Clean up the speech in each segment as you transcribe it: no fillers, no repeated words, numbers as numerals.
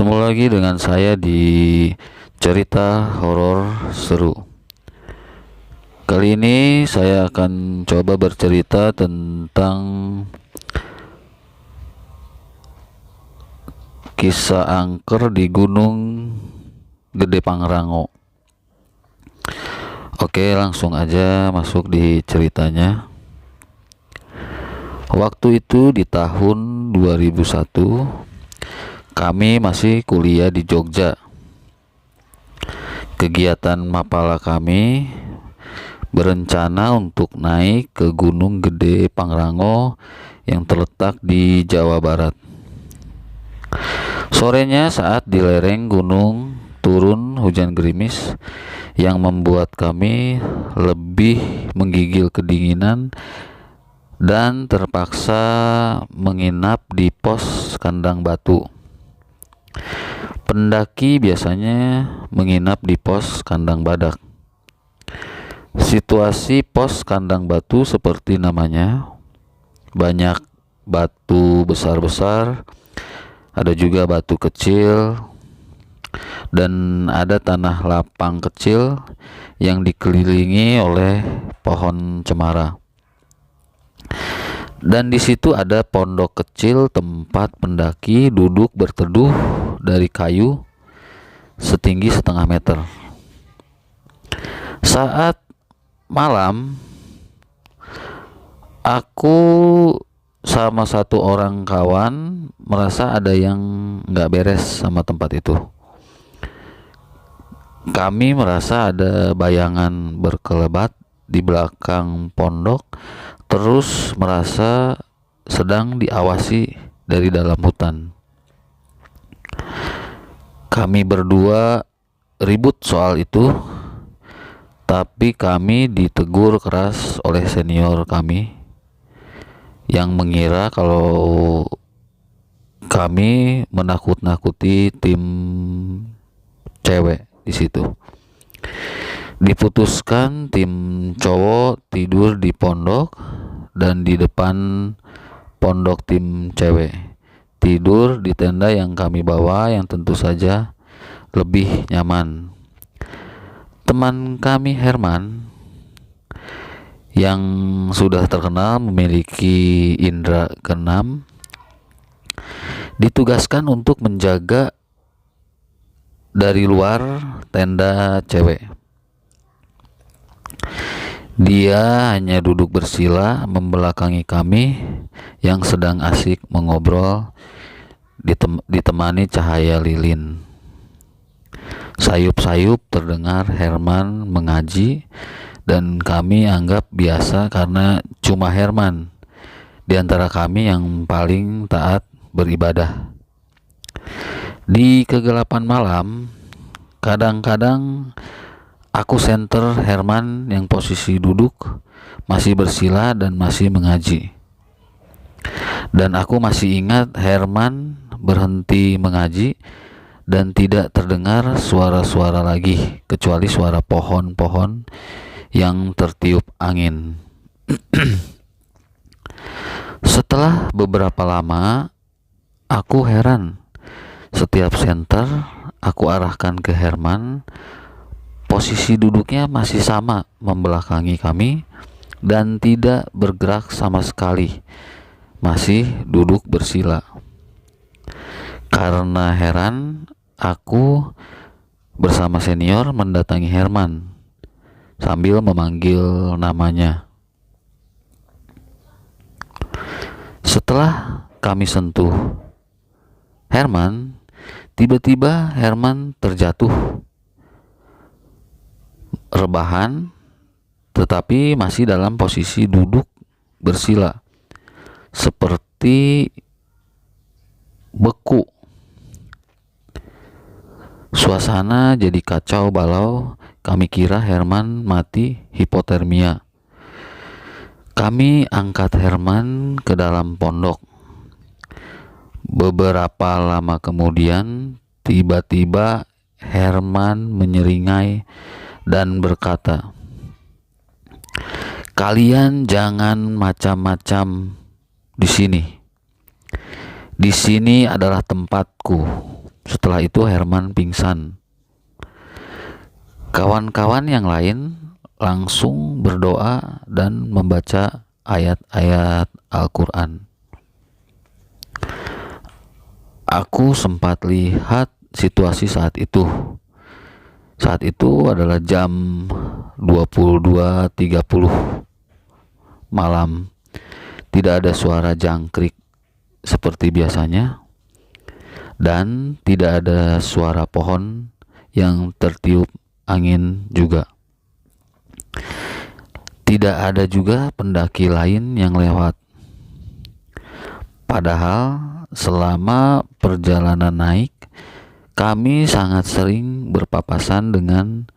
Ketemu lagi dengan saya di cerita horor seru. Kali ini saya akan coba bercerita tentang kisah angker di Gunung Gede Pangrango. Oke, langsung aja masuk di ceritanya. Waktu itu di tahun 2001, kami masih kuliah di Jogja. Kegiatan mapala kami berencana untuk naik ke Gunung Gede Pangrango yang terletak di Jawa Barat. Sorenya saat di lereng gunung turun hujan gerimis yang membuat kami lebih menggigil kedinginan dan terpaksa menginap di pos kandang batu. Pendaki biasanya menginap di pos kandang badak. Situasi pos kandang batu seperti namanya, banyak batu besar-besar, ada juga batu kecil, dan ada tanah lapang kecil yang dikelilingi oleh pohon cemara. Dan di situ ada pondok kecil tempat pendaki duduk berteduh dari kayu setinggi setengah meter. Saat malam, aku sama satu orang kawan merasa ada yang gak beres sama tempat itu. Kami merasa ada bayangan berkelebat di belakang pondok, terus merasa sedang diawasi dari dalam hutan. Kami berdua ribut soal itu, tapi kami ditegur keras oleh senior kami yang mengira kalau kami menakut-nakuti tim cewek di situ. Diputuskan tim cowok tidur di pondok dan di depan pondok tim cewek tidur di tenda yang kami bawa yang tentu saja lebih nyaman. Teman kami Herman yang sudah terkenal memiliki indera keenam ditugaskan untuk menjaga dari luar tenda cewek. Dia hanya duduk bersila membelakangi kami yang sedang asik mengobrol, ditemani cahaya lilin. Sayup-sayup terdengar Herman mengaji, dan kami anggap biasa karena cuma Herman di antara kami yang paling taat beribadah. Di kegelapan malam, kadang-kadang aku senter Herman yang posisi duduk, masih bersila dan masih mengaji. Dan aku masih ingat Herman berhenti mengaji dan tidak terdengar suara-suara lagi kecuali suara pohon-pohon yang tertiup angin. Setelah beberapa lama, aku heran. Setiap senter aku arahkan ke Herman, posisi duduknya masih sama membelakangi kami dan tidak bergerak sama sekali, masih duduk bersila. Karena heran, aku bersama senior mendatangi Herman sambil memanggil namanya. Setelah kami sentuh Herman, tiba-tiba Herman terjatuh rebahan, tetapi masih dalam posisi duduk bersila, seperti beku. Suasana jadi kacau balau. Kami kira Herman mati hipotermia. Kami angkat Herman ke dalam pondok. Beberapa lama kemudian, tiba-tiba Herman menyeringai dan berkata, "Kalian jangan macam-macam di sini. Di sini adalah tempatku." Setelah itu Herman pingsan. Kawan-kawan yang lain langsung berdoa dan membaca ayat-ayat Al-Quran. Aku sempat lihat situasi saat itu. Saat itu adalah jam 22.30 malam. Tidak ada suara jangkrik seperti biasanya, dan tidak ada suara pohon yang tertiup angin juga. Tidak ada juga pendaki lain yang lewat. Padahal selama perjalanan naik, kami sangat sering berpapasan dengan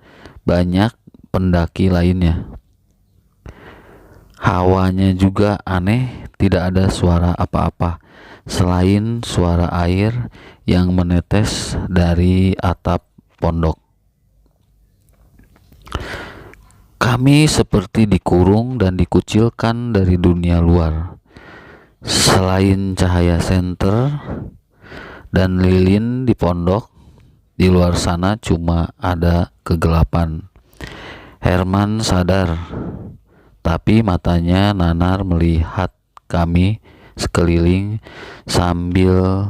banyak pendaki lainnya. Hawanya juga aneh, tidak ada suara apa-apa selain suara air yang menetes dari atap pondok. Kami seperti dikurung dan dikucilkan dari dunia luar. Selain cahaya senter dan lilin di pondok, di luar sana cuma ada kegelapan. Herman sadar, tapi matanya nanar melihat kami sekeliling sambil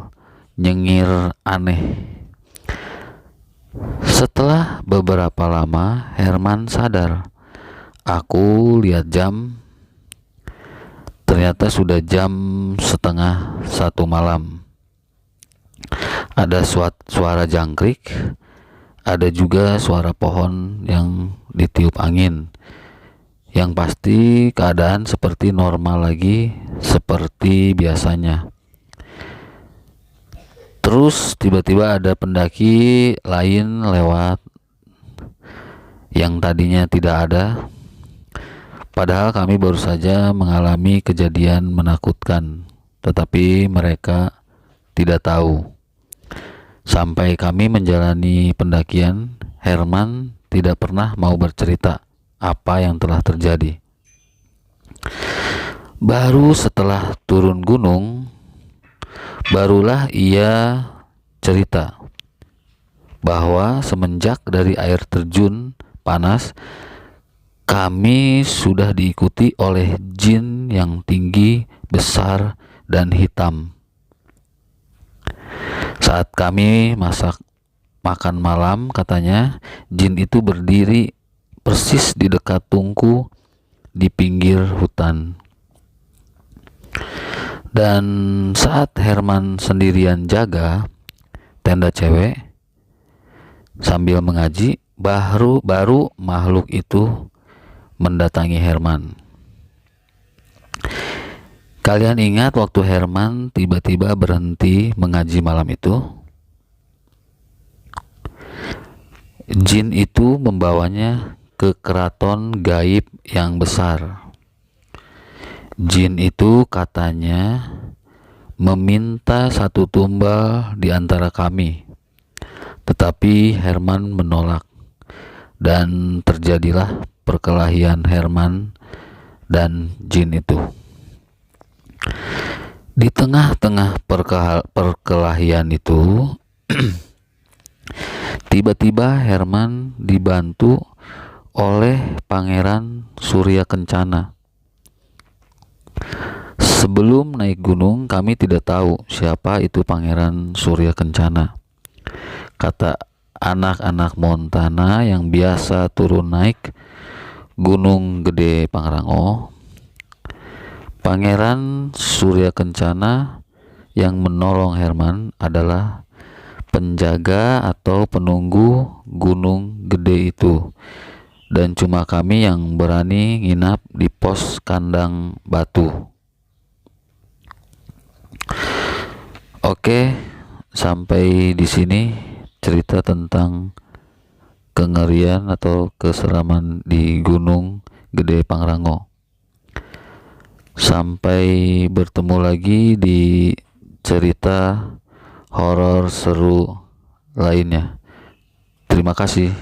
nyengir aneh. Setelah beberapa lama, Herman sadar. Aku lihat jam. Ternyata sudah jam 12:30 malam. Ada suara jangkrik, ada juga suara pohon yang ditiup angin. Yang pasti keadaan seperti normal lagi, seperti biasanya. Terus tiba-tiba ada pendaki lain lewat yang tadinya tidak ada. Padahal kami baru saja mengalami kejadian menakutkan, tetapi mereka tidak tahu. Sampai kami menjalani pendakian, Herman tidak pernah mau bercerita apa yang telah terjadi. Baru setelah turun gunung, barulah ia cerita bahwa semenjak dari air terjun panas, kami sudah diikuti oleh jin yang tinggi, besar, dan hitam. Saat kami makan malam, katanya, jin itu berdiri persis di dekat tungku di pinggir hutan. Dan saat Herman sendirian jaga tenda cewek sambil mengaji, baru makhluk itu mendatangi Herman. Kalian ingat waktu Herman tiba-tiba berhenti mengaji malam itu? Jin itu membawanya ke keraton gaib yang besar. Jin itu katanya meminta satu tumbal di antara kami, tetapi Herman menolak, dan terjadilah perkelahian Herman dan jin itu. Di tengah-tengah perkelahian itu, tiba-tiba Herman dibantu oleh Pangeran Surya Kencana. Sebelum naik gunung, kami tidak tahu siapa itu Pangeran Surya Kencana. Kata anak-anak Montana yang biasa turun naik Gunung Gede Pangrango, Pangeran Surya Kencana yang menolong Herman adalah penjaga atau penunggu Gunung Gede itu, dan cuma kami yang berani nginap di pos kandang batu. Oke, sampai di sini cerita tentang kengerian atau keseraman di Gunung Gede Pangrango. Sampai bertemu lagi di cerita horor seru lainnya. Terima kasih.